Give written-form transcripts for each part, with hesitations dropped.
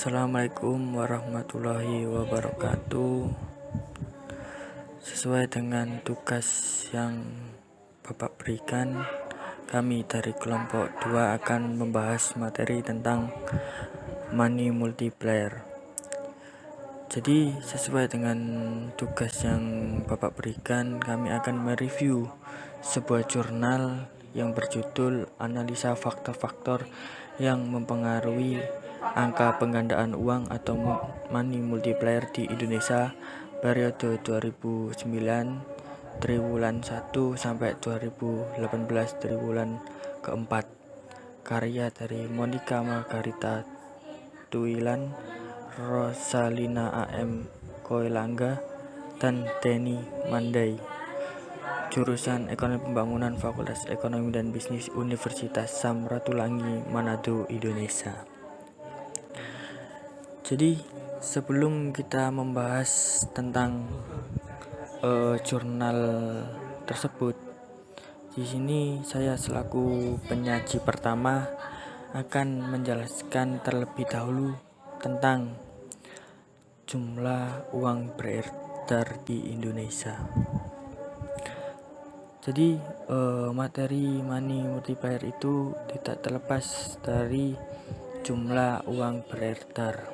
Assalamualaikum warahmatullahi wabarakatuh. Sesuai dengan tugas yang Bapak berikan, kami dari kelompok 2 akan membahas materi tentang money multiplier. Jadi sesuai dengan tugas yang Bapak berikan, kami akan mereview sebuah jurnal yang berjudul Analisa Faktor-Faktor yang Mempengaruhi Angka Penggandaan Uang atau Money Multiplier di Indonesia periode 2009 triwulan 1 sampai 2018 triwulan keempat, karya dari Monica Margarita Tuilan, Rosalina AM Koelangga, dan Denny Mandai, jurusan Ekonomi Pembangunan Fakultas Ekonomi dan Bisnis Universitas Samratulangi, Manado, Indonesia. Jadi sebelum kita membahas tentang jurnal tersebut, di sini saya selaku penyaji pertama akan menjelaskan terlebih dahulu tentang jumlah uang beredar di Indonesia. Jadi materi money multiplier itu tidak terlepas dari jumlah uang beredar.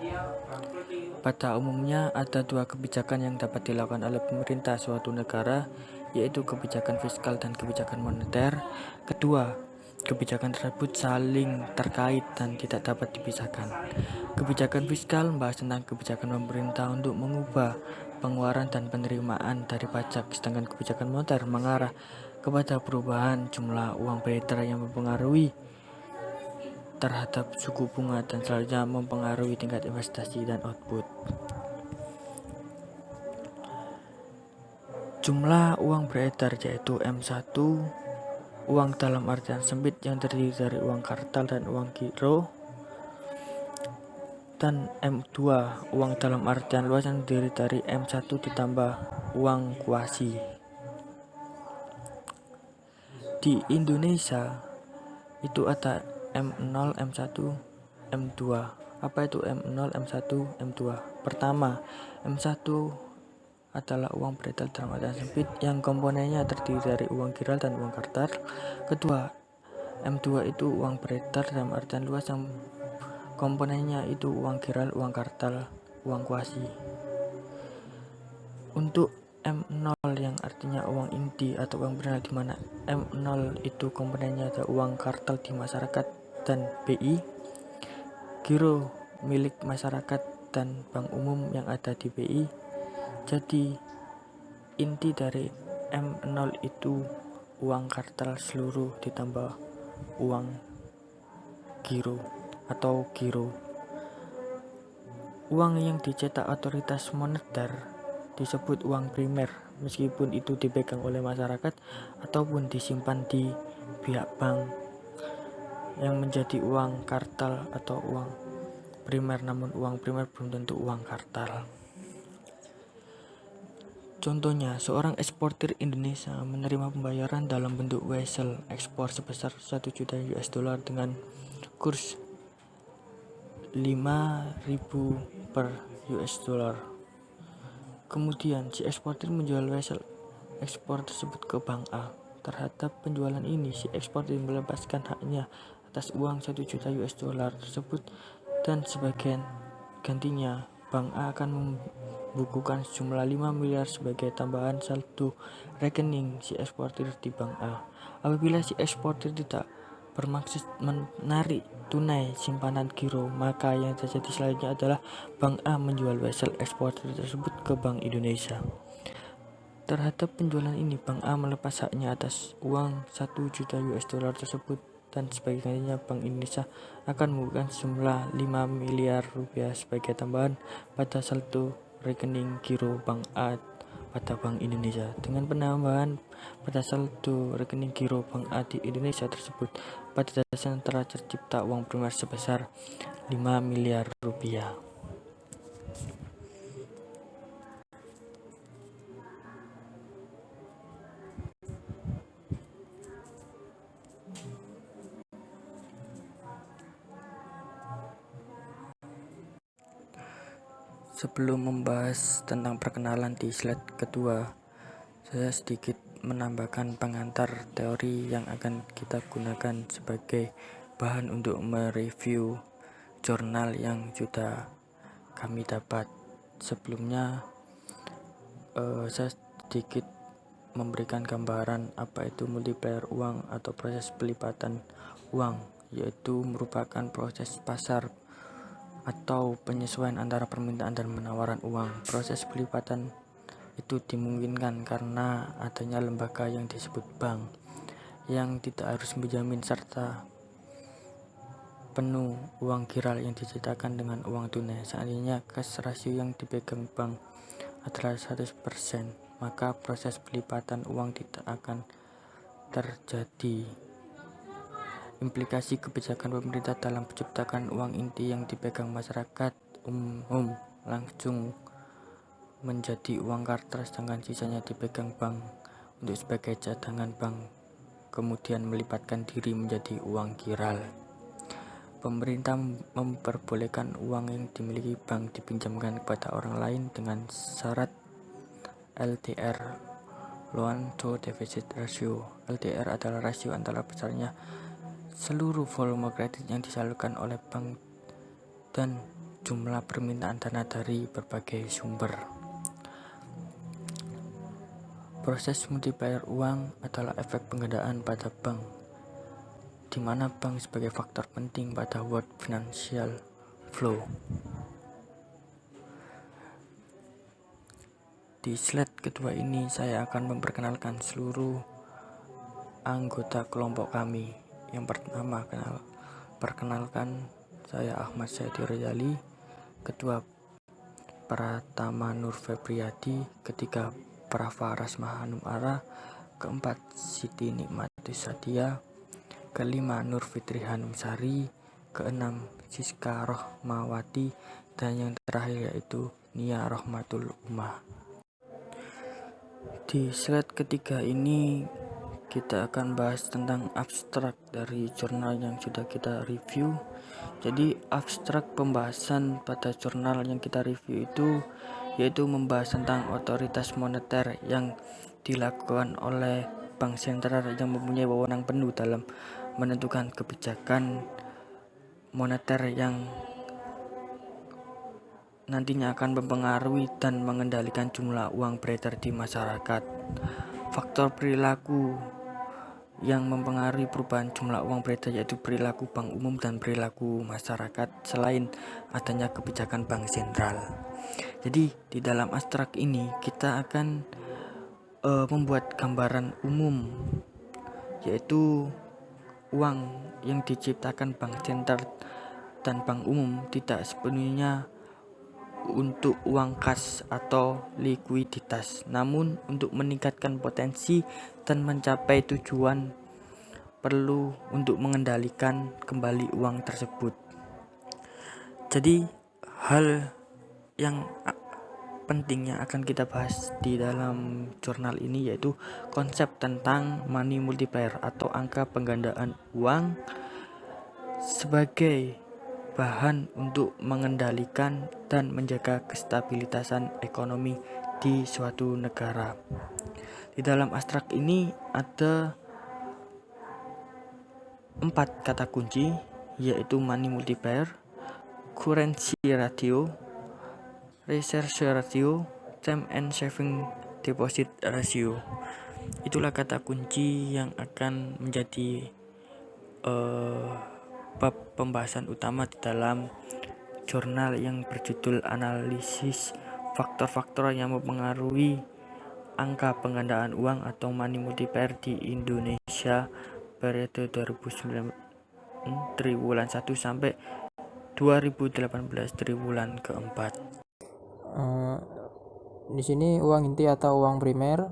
Pada umumnya ada dua kebijakan yang dapat dilakukan oleh pemerintah suatu negara, yaitu kebijakan fiskal dan kebijakan moneter. Kedua, kebijakan tersebut saling terkait dan tidak dapat dipisahkan. Kebijakan fiskal membahas tentang kebijakan pemerintah untuk mengubah pengeluaran dan penerimaan dari pajak, sedangkan kebijakan moneter mengarah kepada perubahan jumlah uang beredar yang mempengaruhi terhadap suku bunga dan selanjutnya mempengaruhi tingkat investasi dan output. Jumlah uang beredar yaitu M1, uang dalam artian sempit yang terdiri dari uang kartal dan uang giro, dan M2, uang dalam artian luas yang terdiri dari M1 ditambah uang kuasi. Di Indonesia itu ada M0, M1, M2. Apa itu M0, M1, M2? Pertama, M1 adalah uang beredar dalam artian sempit yang komponennya terdiri dari uang giral dan uang kartal. Kedua, M2 itu uang beredar dalam artian luas yang komponennya itu uang giral, uang kartal, uang kuasi. Untuk M0 yang artinya uang inti atau uang beredar, di mana M0 itu komponennya ada uang kartal di masyarakat dan BI, giro milik masyarakat dan bank umum yang ada di BI. Jadi inti dari M0 itu uang kartal seluruh ditambah uang giro atau giro. Uang yang dicetak otoritas moneter disebut uang primer, meskipun itu dipegang oleh masyarakat ataupun disimpan di pihak bank yang menjadi uang kartal atau uang primer, namun uang primer belum tentu uang kartal. Contohnya, seorang eksportir Indonesia menerima pembayaran dalam bentuk wesel ekspor sebesar 1 juta US dollar dengan kurs 5.000 per US dollar. Kemudian si eksportir menjual wesel ekspor tersebut ke Bank A. Terhadap penjualan ini, si eksportir melepaskan haknya atas uang 1 juta US dollar tersebut, dan sebagian gantinya Bank A akan membukukan sejumlah 5 miliar sebagai tambahan saldo rekening si eksportir di Bank A. Apabila si eksportir tidak bermaksud menarik tunai simpanan giro, maka yang terjadi selanjutnya adalah Bank A menjual wesel eksportir tersebut ke Bank Indonesia. Terhadap penjualan ini, Bank A melepas haknya atas uang 1 juta US dollar tersebut, dan sebagai gantinya Bank Indonesia akan membukukan sejumlah 5 miliar rupiah sebagai tambahan pada saldo rekening giro Bank A pada Bank Indonesia. Dengan penambahan pada saldo rekening giro Bank A di Indonesia tersebut, pada dasarnya telah tercipta uang primer sebesar 5 miliar rupiah. Sebelum membahas tentang perkenalan di slide kedua, saya sedikit menambahkan pengantar teori yang akan kita gunakan sebagai bahan untuk mereview jurnal yang sudah kami dapat. Sebelumnya, saya sedikit memberikan gambaran apa itu multiplier uang atau proses pelipatan uang, yaitu merupakan proses pasar atau penyesuaian antara permintaan dan penawaran uang. Proses pelipatan itu dimungkinkan karena adanya lembaga yang disebut bank yang tidak harus menjamin serta penuh uang giral yang dicetakkan dengan uang tunai. Seandainya cash ratio yang dipegang bank adalah 100%, maka proses pelipatan uang tidak akan terjadi. Implikasi kebijakan pemerintah dalam menciptakan uang inti yang dipegang masyarakat umum langsung menjadi uang kertas, sedangkan sisanya dipegang bank untuk sebagai cadangan bank, kemudian melipatkan diri menjadi uang giral. Pemerintah memperbolehkan uang yang dimiliki bank dipinjamkan kepada orang lain dengan syarat LDR, Loan to Deposit Ratio. LDR adalah rasio antara besarnya seluruh volume kredit yang disalurkan oleh bank dan jumlah permintaan dana dari berbagai sumber. Proses multiplier uang adalah efek penggandaan pada bank, di mana bank sebagai faktor penting pada world financial flow. Di slide kedua ini saya akan memperkenalkan seluruh anggota kelompok kami. Yang pertama, perkenalkan, saya Ahmad Syahidi Rojali, kedua Pratama Nur Febriadi, ketiga Prafa Rasma Hanum Ara, keempat Siti Nikmati Sadia, kelima Nur Fitri Hanum Sari, keenam Siska Rohmawati, dan yang terakhir yaitu Nia Rohmatul Umah. Di slide ketiga ini kita akan bahas tentang abstrak dari jurnal yang sudah kita review. Jadi abstrak pembahasan pada jurnal yang kita review itu yaitu membahas tentang otoritas moneter yang dilakukan oleh bank sentral yang mempunyai wewenang penuh dalam menentukan kebijakan moneter yang nantinya akan mempengaruhi dan mengendalikan jumlah uang beredar di masyarakat. Faktor perilaku yang mempengaruhi perubahan jumlah uang beredar yaitu perilaku bank umum dan perilaku masyarakat selain adanya kebijakan bank sentral. Jadi di dalam abstrak ini kita akan membuat gambaran umum, yaitu uang yang diciptakan bank sentral dan bank umum tidak sepenuhnya untuk uang kas atau likuiditas, namun untuk meningkatkan potensi dan mencapai tujuan perlu untuk mengendalikan kembali uang tersebut. Jadi hal yang penting yang akan kita bahas di dalam jurnal ini yaitu konsep tentang money multiplier atau angka penggandaan uang sebagai bahan untuk mengendalikan dan menjaga kestabilitasan ekonomi di suatu negara. Di dalam abstrak ini ada 4 kata kunci, yaitu money multiplier, currency ratio, reserve ratio, time and saving deposit ratio. Itulah kata kunci yang akan menjadi bab pembahasan utama di dalam jurnal yang berjudul analisis faktor-faktor yang mempengaruhi angka penggandaan uang atau money multiplier di Indonesia periode 2009 triwulan 1 sampai 2018 triwulan keempat. Di sini uang inti atau uang primer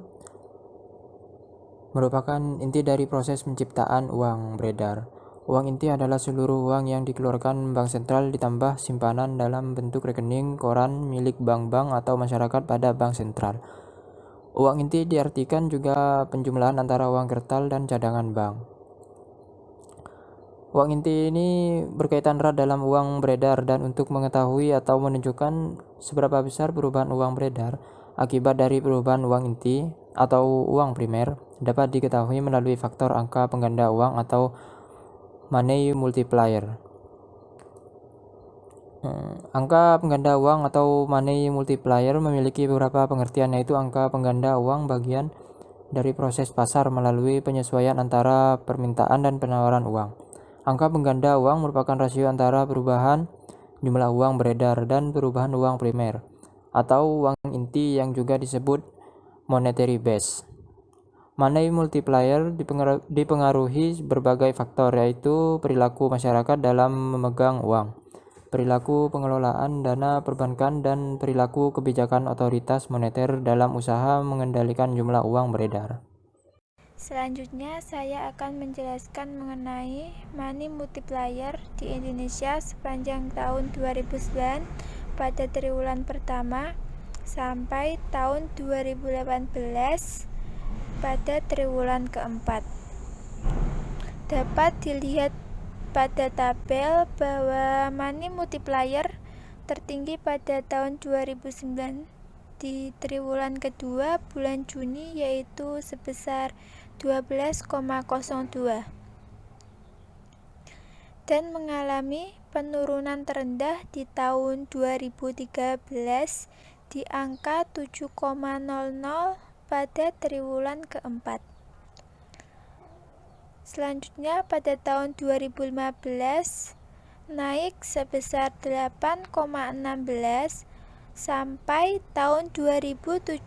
merupakan inti dari proses penciptaan uang beredar. Uang inti adalah seluruh uang yang dikeluarkan bank sentral ditambah simpanan dalam bentuk rekening koran milik bank-bank atau masyarakat pada bank sentral. Uang inti diartikan juga penjumlahan antara uang kertal dan cadangan bank. Uang inti ini berkaitan erat dalam uang beredar, dan untuk mengetahui atau menunjukkan seberapa besar perubahan uang beredar akibat dari perubahan uang inti atau uang primer dapat diketahui melalui faktor angka pengganda uang atau money multiplier. Angka pengganda uang atau money multiplier memiliki beberapa pengertian, yaitu angka pengganda uang bagian dari proses pasar melalui penyesuaian antara permintaan dan penawaran uang. Angka pengganda uang merupakan rasio antara perubahan jumlah uang beredar dan perubahan uang primer atau uang inti yang juga disebut monetary base. Money multiplier dipengaruhi berbagai faktor, yaitu perilaku masyarakat dalam memegang uang, perilaku pengelolaan dana perbankan, dan perilaku kebijakan otoritas moneter dalam usaha mengendalikan jumlah uang beredar. Selanjutnya, saya akan menjelaskan mengenai money multiplier di Indonesia sepanjang tahun 2009 pada triwulan pertama sampai tahun 2018 pada triwulan keempat. Dapat dilihat pada tabel bahwa money multiplier tertinggi pada tahun 2009 di triwulan kedua bulan Juni, yaitu sebesar 12,02, dan mengalami penurunan terendah di tahun 2013 di angka 7,00 pada triwulan keempat. Selanjutnya pada tahun 2015 naik sebesar 8,16 sampai tahun 2017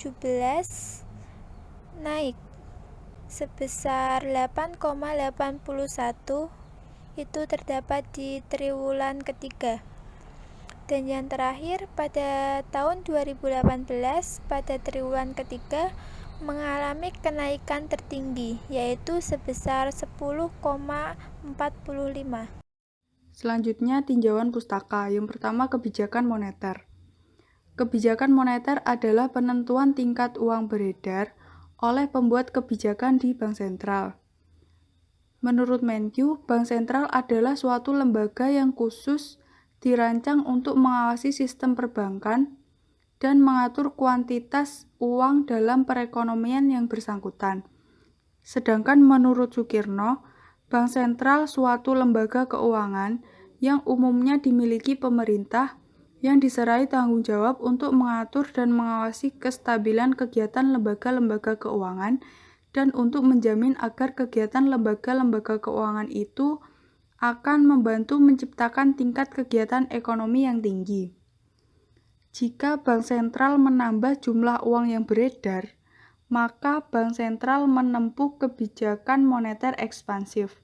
naik sebesar 8,81, itu terdapat di triwulan ketiga. Dan yang terakhir pada tahun 2018 pada triwulan ketiga mengalami kenaikan tertinggi, yaitu sebesar 10,45. Selanjutnya, tinjauan pustaka. Yang pertama, kebijakan moneter. Kebijakan moneter adalah penentuan tingkat uang beredar oleh pembuat kebijakan di Bank Sentral. Menurut Menkyu, Bank Sentral adalah suatu lembaga yang khusus dirancang untuk mengawasi sistem perbankan dan mengatur kuantitas uang dalam perekonomian yang bersangkutan. Sedangkan menurut Sukirno, Bank Sentral suatu lembaga keuangan yang umumnya dimiliki pemerintah yang diserai tanggung jawab untuk mengatur dan mengawasi kestabilan kegiatan lembaga-lembaga keuangan dan untuk menjamin agar kegiatan lembaga-lembaga keuangan itu akan membantu menciptakan tingkat kegiatan ekonomi yang tinggi. Jika Bank Sentral menambah jumlah uang yang beredar, maka Bank Sentral menempuh kebijakan moneter ekspansif.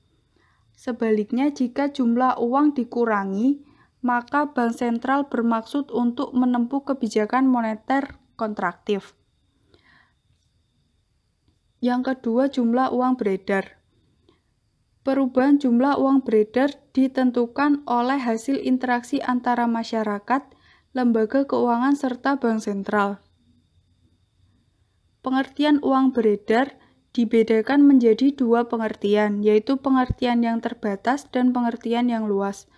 Sebaliknya, jika jumlah uang dikurangi, maka Bank Sentral bermaksud untuk menempuh kebijakan moneter kontraktif. Yang kedua, jumlah uang beredar. Perubahan jumlah uang beredar ditentukan oleh hasil interaksi antara masyarakat, lembaga keuangan, serta Bank Sentral. Pengertian uang beredar dibedakan menjadi dua pengertian, yaitu pengertian yang terbatas dan pengertian yang luas.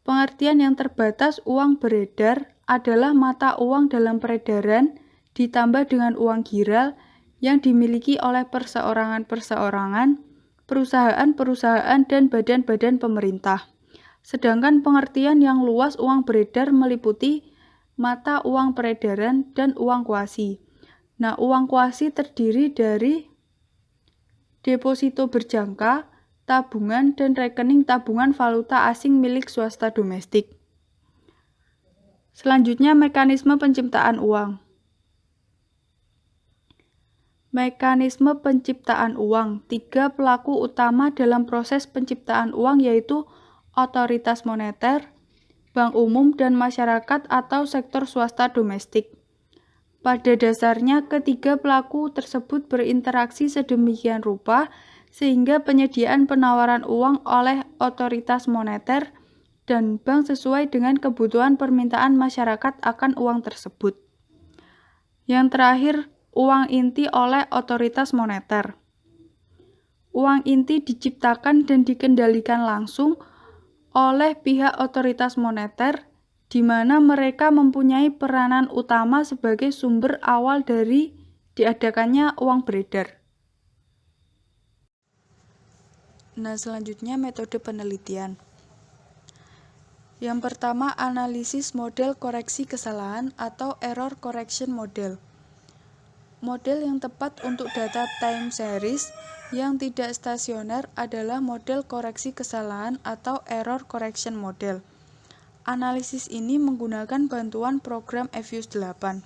Pengertian yang terbatas uang beredar adalah mata uang dalam peredaran ditambah dengan uang giral yang dimiliki oleh perseorangan-perseorangan, perusahaan-perusahaan, dan badan-badan pemerintah. Sedangkan pengertian yang luas uang beredar meliputi mata uang peredaran dan uang kuasi. Nah, uang kuasi terdiri dari deposito berjangka, tabungan, dan rekening tabungan valuta asing milik swasta domestik. Selanjutnya, mekanisme penciptaan uang. Mekanisme penciptaan uang. 3 pelaku utama dalam proses penciptaan uang yaitu otoritas moneter, bank umum, dan masyarakat atau sektor swasta domestik. Pada dasarnya, ketiga pelaku tersebut berinteraksi sedemikian rupa sehingga penyediaan penawaran uang oleh otoritas moneter dan bank sesuai dengan kebutuhan permintaan masyarakat akan uang tersebut. Yang terakhir, uang inti oleh otoritas moneter. uang inti diciptakan dan dikendalikan langsung oleh pihak otoritas moneter, di mana mereka mempunyai peranan utama sebagai sumber awal dari diadakannya uang beredar. Nah, selanjutnya metode penelitian. Yang pertama, analisis model koreksi kesalahan atau error correction model. Model yang tepat untuk data time series yang tidak stasioner adalah model koreksi kesalahan atau error correction model. Analisis ini menggunakan bantuan program EVIUS 8.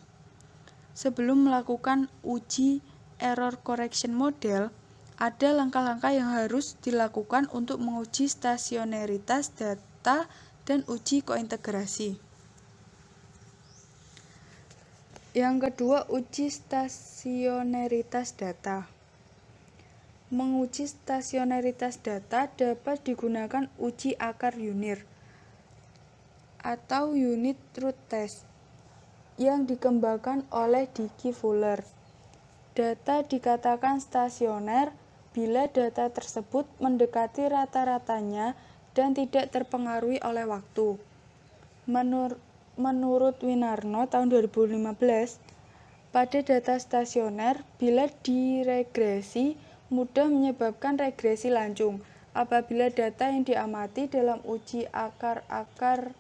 Sebelum melakukan uji error correction model, ada langkah-langkah yang harus dilakukan untuk menguji stasioneritas data dan uji kointegrasi. Yang kedua, uji stasioneritas data. Menguji stasioneritas data dapat digunakan uji akar unit atau unit truth test yang dikembangkan oleh Dickey Fuller. Data dikatakan stasioner bila data tersebut mendekati rata-ratanya dan tidak terpengaruhi oleh waktu. Menurut Winarno tahun 2015, pada data stasioner, bila diregresi mudah menyebabkan regresi lancung. Apabila data yang diamati dalam uji akar-akar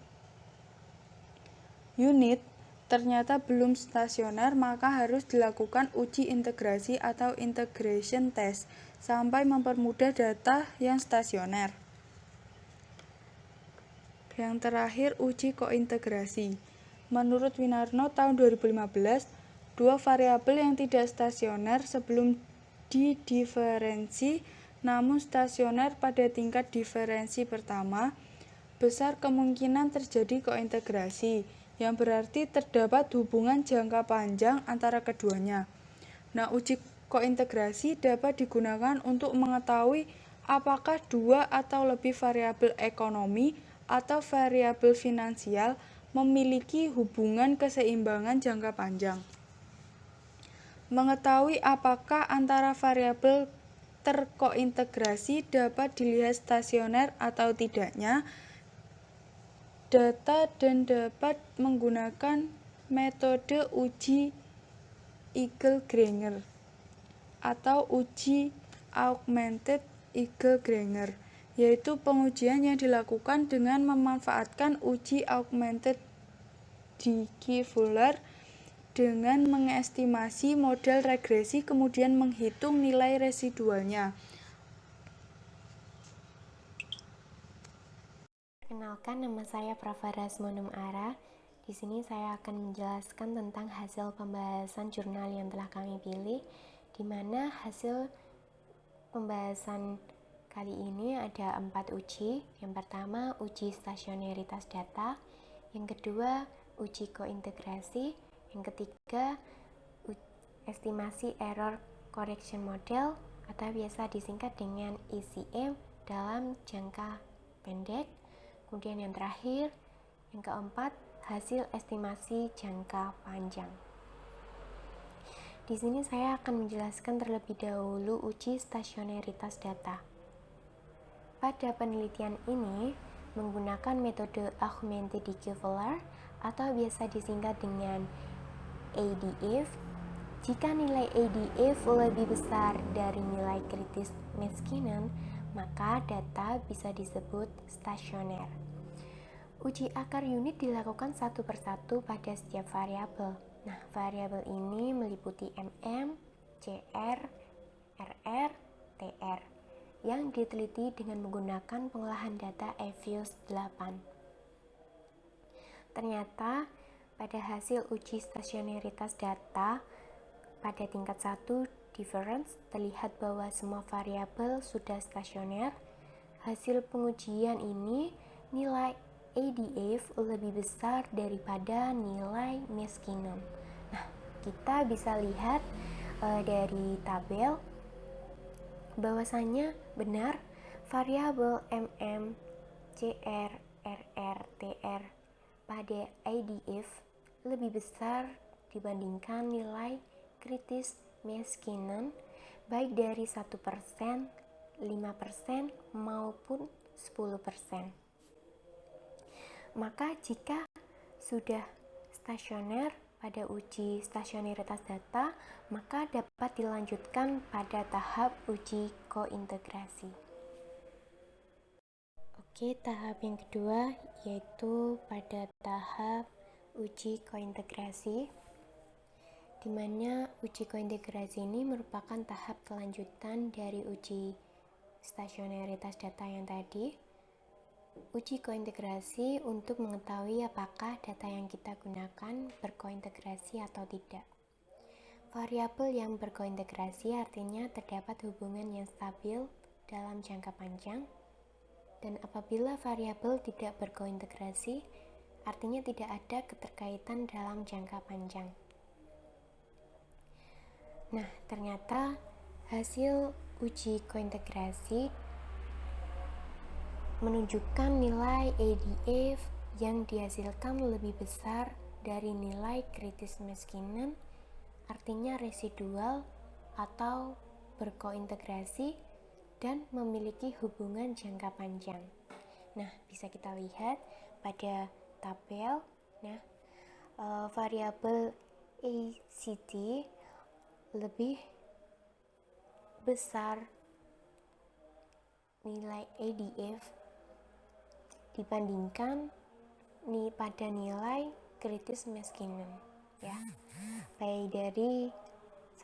unit ternyata belum stasioner, maka harus dilakukan uji integrasi atau integration test sampai mempermudah data yang stasioner. Yang terakhir, uji kointegrasi. Menurut Winarno tahun 2015, dua variabel yang tidak stasioner sebelum didiferensi namun stasioner pada tingkat diferensi pertama, besar kemungkinan terjadi kointegrasi, yang berarti terdapat hubungan jangka panjang antara keduanya. Nah, uji kointegrasi dapat digunakan untuk mengetahui apakah dua atau lebih variabel ekonomi atau variabel finansial memiliki hubungan keseimbangan jangka panjang. Mengetahui apakah antara variabel terkointegrasi dapat dilihat stasioner atau tidaknya, data dan dapat menggunakan metode uji Eagle-Granger atau uji augmented Eagle-Granger, yaitu pengujian yang dilakukan dengan memanfaatkan uji augmented Dickey Fuller dengan mengestimasi model regresi kemudian menghitung nilai residualnya. Perkenalkan, nama saya Pravara Asmonum Ara. Di sini saya akan menjelaskan tentang hasil pembahasan jurnal yang telah kami pilih, di mana hasil pembahasan kali ini ada 4 uji. Yang pertama, uji stasioneritas data. Yang kedua, uji kointegrasi. Yang ketiga, estimasi error correction model atau biasa disingkat dengan ECM dalam jangka pendek. Kemudian yang terakhir, yang keempat, hasil estimasi jangka panjang. Di sini saya akan menjelaskan terlebih dahulu uji stasioneritas data. Pada penelitian ini menggunakan metode augmented Dickey Fuller atau biasa disingkat dengan ADF. Jika nilai ADF lebih besar dari nilai kritis Meskinnen, maka data bisa disebut stasioner. Uji akar unit dilakukan satu persatu pada setiap variabel. Nah, variabel ini meliputi MM, CR, RR, TR yang diteliti dengan menggunakan pengolahan data EVIUS 8. Ternyata pada hasil uji stasioneritas data pada tingkat 1 difference terlihat bahwa semua variabel sudah stasioner. Hasil pengujian ini nilai ADF lebih besar daripada nilai Meskinnen. Nah, kita bisa lihat dari tabel bahwasanya benar variabel MM, CR, RR, TR pada ADF lebih besar dibandingkan nilai kritis Meskinnen baik dari 1% 5% maupun 10%. Maka jika sudah stasioner pada uji stasioneritas data, maka dapat dilanjutkan pada tahap uji kointegrasi. Oke, tahap yang kedua yaitu pada tahap uji kointegrasi, di mana uji kointegrasi ini merupakan tahap kelanjutan dari uji stasioneritas data yang tadi. Uji kointegrasi untuk mengetahui apakah data yang kita gunakan berkointegrasi atau tidak. Variabel yang berkointegrasi artinya terdapat hubungan yang stabil dalam jangka panjang, dan apabila variabel tidak berkointegrasi, artinya tidak ada keterkaitan dalam jangka panjang. Nah, ternyata hasil uji kointegrasi menunjukkan nilai ADF yang dihasilkan lebih besar dari nilai kritis kemiskinan, artinya residual atau berkointegrasi dan memiliki hubungan jangka panjang. Nah, bisa kita lihat pada tabel. Nah, variabel ACT lebih besar nilai ADF dibandingkan pada nilai kritis kemiskinan, ya, baik dari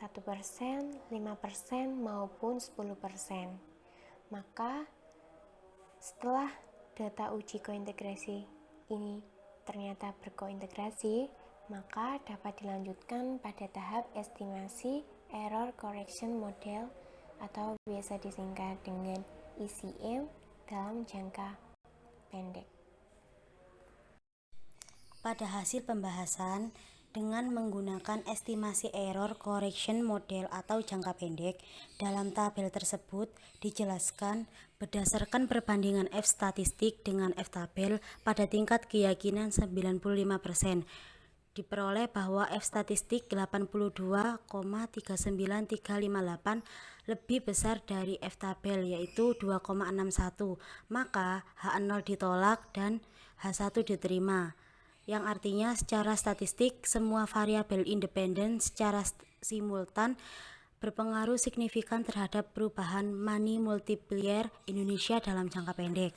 1%, 5% maupun 10%. Maka setelah data uji kointegrasi ini ternyata berkointegrasi, maka dapat dilanjutkan pada tahap estimasi error correction model atau biasa disingkat dengan ECM dalam jangka pendek. Pada hasil pembahasan, dengan menggunakan estimasi error correction model atau jangka pendek, dalam tabel tersebut dijelaskan berdasarkan perbandingan F statistik dengan F tabel pada tingkat keyakinan 95%. Diperoleh bahwa F statistik 82,39358 lebih besar dari F tabel, yaitu 2,61, maka H0 ditolak dan H1 diterima, yang artinya secara statistik semua variabel independen secara simultan berpengaruh signifikan terhadap perubahan money multiplier Indonesia dalam jangka pendek.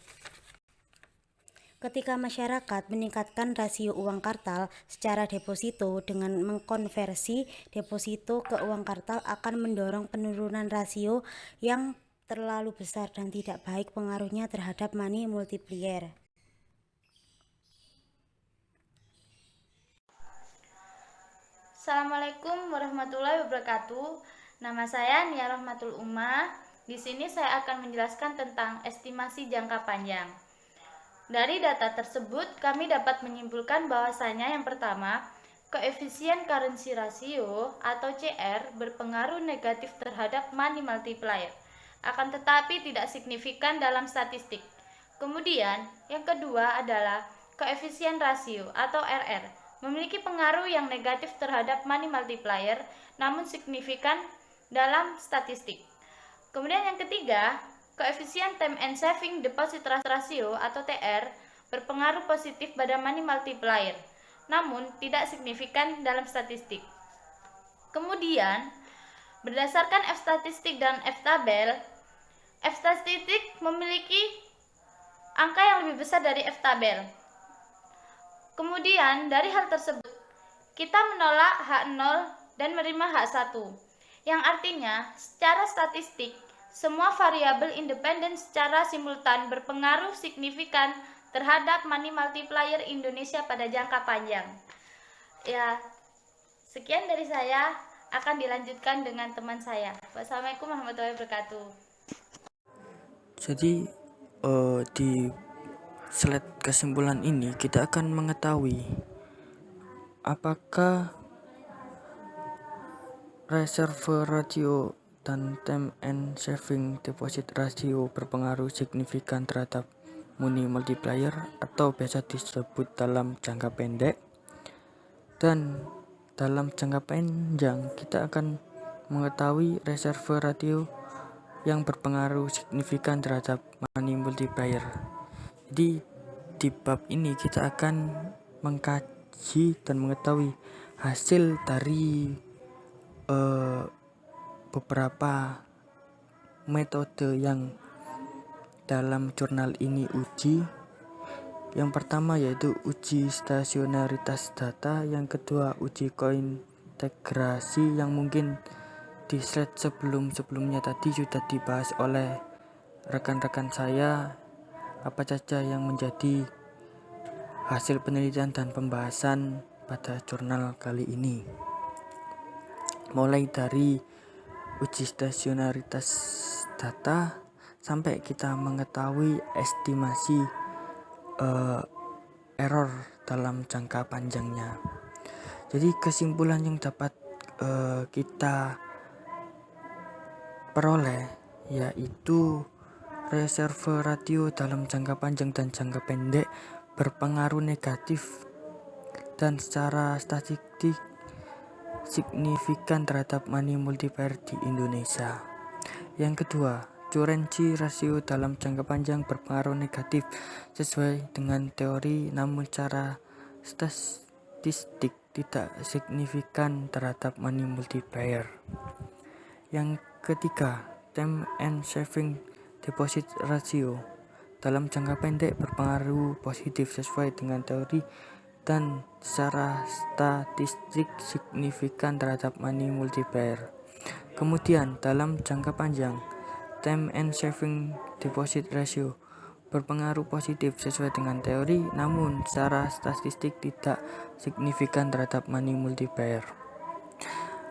Ketika masyarakat meningkatkan rasio uang kartal secara deposito dengan mengkonversi deposito ke uang kartal akan mendorong penurunan rasio yang terlalu besar dan tidak baik pengaruhnya terhadap money multiplier. Assalamualaikum warahmatullahi wabarakatuh. Nama saya Nia Rahmatul Umma. Di sini saya akan menjelaskan tentang estimasi jangka panjang. Dari data tersebut, kami dapat menyimpulkan bahwasanya yang pertama, koefisien currency ratio atau CR berpengaruh negatif terhadap money multiplier, akan tetapi tidak signifikan dalam statistik. Kemudian, yang kedua adalah koefisien rasio atau RR, memiliki pengaruh yang negatif terhadap money multiplier, namun signifikan dalam statistik. Kemudian yang ketiga, koefisien time and saving deposit ratio atau TR berpengaruh positif pada money multiplier, namun tidak signifikan dalam statistik. Kemudian, berdasarkan F statistik dan F tabel, F statistik memiliki angka yang lebih besar dari F tabel. Kemudian, dari hal tersebut, kita menolak H0 dan menerima H1, yang artinya secara statistik, semua variabel independen secara simultan berpengaruh signifikan terhadap money multiplier Indonesia pada jangka panjang. Ya, sekian dari saya, akan dilanjutkan dengan teman saya. Wassalamualaikum warahmatullahi wabarakatuh. Jadi di slide kesimpulan ini kita akan mengetahui apakah reserve ratio dan time and saving deposit ratio berpengaruh signifikan terhadap money multiplier atau biasa disebut dalam jangka pendek, dan dalam jangka panjang kita akan mengetahui reserve ratio yang berpengaruh signifikan terhadap money multiplier. Jadi di bab ini kita akan mengkaji dan mengetahui hasil dari beberapa metode yang dalam jurnal ini uji. Yang pertama yaitu uji stasionaritas data, yang kedua uji kointegrasi yang mungkin di slide sebelumnya tadi sudah dibahas oleh rekan-rekan saya apa saja yang menjadi hasil penelitian dan pembahasan pada jurnal kali ini. Mulai dari uji stasionaritas data sampai kita mengetahui estimasi error dalam jangka panjangnya. Jadi kesimpulan yang dapat kita peroleh yaitu reserve ratio dalam jangka panjang dan jangka pendek berpengaruh negatif dan secara statistik signifikan terhadap money multiplier di Indonesia. Yang kedua, currency ratio dalam jangka panjang berpengaruh negatif sesuai dengan teori, namun secara statistik tidak signifikan terhadap money multiplier. Yang ketiga, time and saving deposit ratio dalam jangka pendek berpengaruh positif sesuai dengan teori dan secara statistik signifikan terhadap money multiplier. Kemudian dalam jangka panjang, time and saving deposit ratio berpengaruh positif sesuai dengan teori, namun secara statistik tidak signifikan terhadap money multiplier.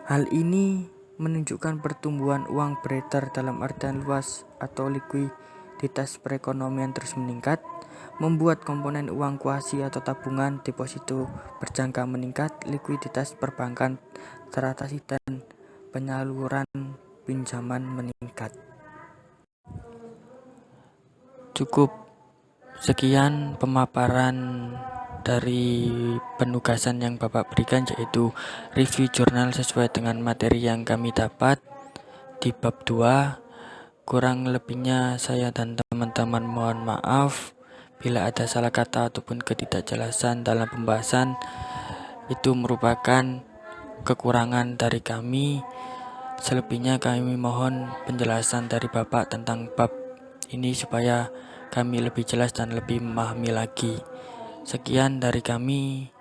Hal ini menunjukkan pertumbuhan uang beredar dalam artian luas atau likuiditas perekonomian terus meningkat, membuat komponen uang kuasi atau tabungan deposito berjangka meningkat, likuiditas perbankan teratasi dan penyaluran pinjaman meningkat. Cukup sekian pemaparan dari penugasan yang Bapak berikan, yaitu review jurnal sesuai dengan materi yang kami dapat di bab 2. Kurang lebihnya saya dan teman-teman mohon maaf bila ada salah kata ataupun ketidakjelasan dalam pembahasan. Itu merupakan kekurangan dari kami. Selebihnya kami mohon penjelasan dari Bapak tentang bab ini supaya kami lebih jelas dan lebih memahami lagi. Sekian dari kami.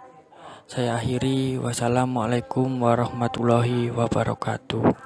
Saya akhiri. Wassalamualaikum warahmatullahi wabarakatuh.